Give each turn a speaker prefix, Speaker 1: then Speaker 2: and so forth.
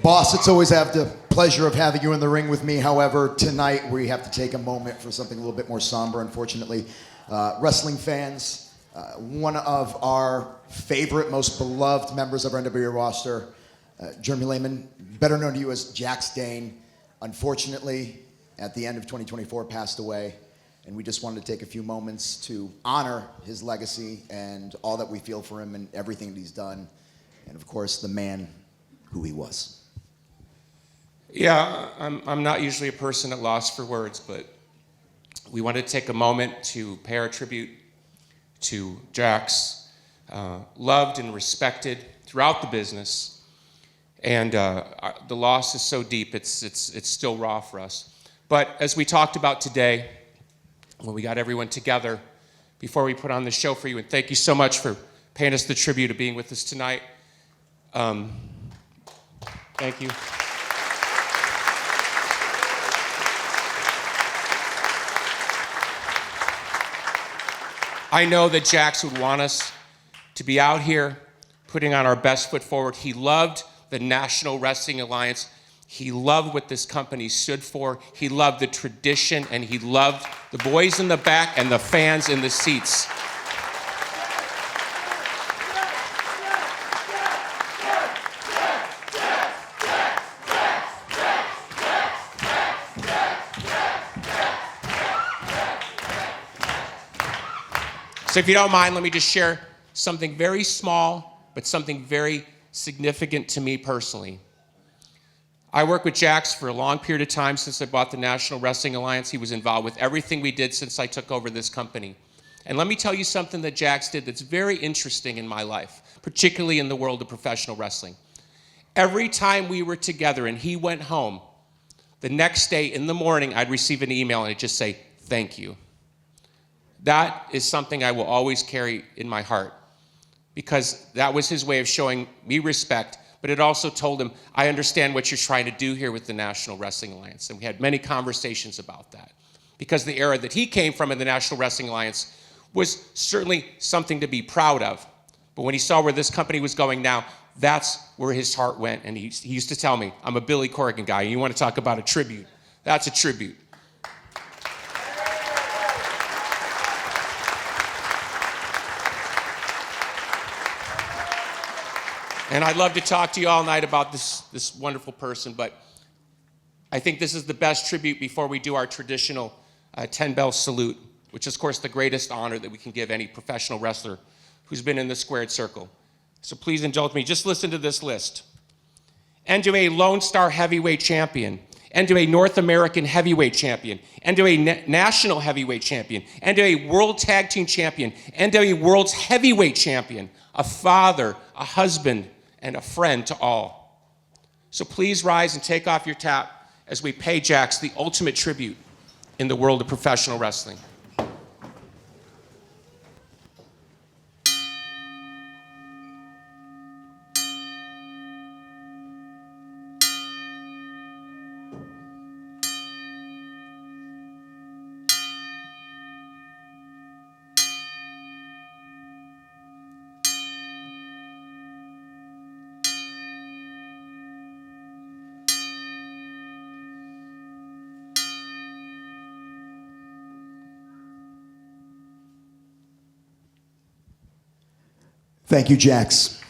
Speaker 1: Boss, it's always have the pleasure of having you in the ring with me. However, tonight we have to take a moment for something a little bit more somber, unfortunately. Wrestling fans, one of our favorite, most beloved members of our NWA roster, Jeremy Lehman, better known to you as Jax Dane, unfortunately, at the end of 2024, passed away. And we just wanted to take a few moments to honor his legacy and all that we feel for him and everything that he's done. And of course, the man who he was.
Speaker 2: Yeah, I'm not usually a person at loss for words, but we wanted to take a moment to pay our tribute to Jax, loved and respected throughout the business. And the loss is so deep, it's still raw for us. But as we talked about today, when we got everyone together before we put on the show for you, and thank you so much for paying us the tribute of being with us tonight. Thank you. I know that Jax would want us to be out here putting on our best foot forward. He loved the National Wrestling Alliance. He loved what this company stood for. He loved the tradition, and he loved the boys in the back and the fans in the seats. So if you don't mind, let me just share something very small, but something very significant to me personally. I worked with Jax for a long period of time since I bought the National Wrestling Alliance. He was involved with everything we did since I took over this company. And let me tell you something that Jax did that's very interesting in my life, particularly in the world of professional wrestling. Every time we were together and he went home, the next day in the morning, I'd receive an email and it'd just say, "Thank you." That is something I will always carry in my heart, because that was his way of showing me respect, but it also told him, I understand what you're trying to do here with the National Wrestling Alliance. And we had many conversations about that, because the era that he came from in the National Wrestling Alliance was certainly something to be proud of. But when he saw where this company was going now, that's where his heart went. And he used to tell me, I'm a Billy Corgan guy, and you want to talk about a tribute? That's a tribute. And I'd love to talk to you all night about this wonderful person, but I think this is the best tribute before we do our traditional 10-bell salute, which is, of course, the greatest honor that we can give any professional wrestler who's been in the squared circle. So please indulge me. Just listen to this list. NWA Lone Star Heavyweight Champion, NWA North American Heavyweight Champion, NWA National Heavyweight Champion, NWA World Tag Team Champion, NWA World's Heavyweight Champion, a father, a husband, and a friend to all. So please rise and take off your cap as we pay Jax the ultimate tribute in the world of professional wrestling.
Speaker 1: Thank you, Jax.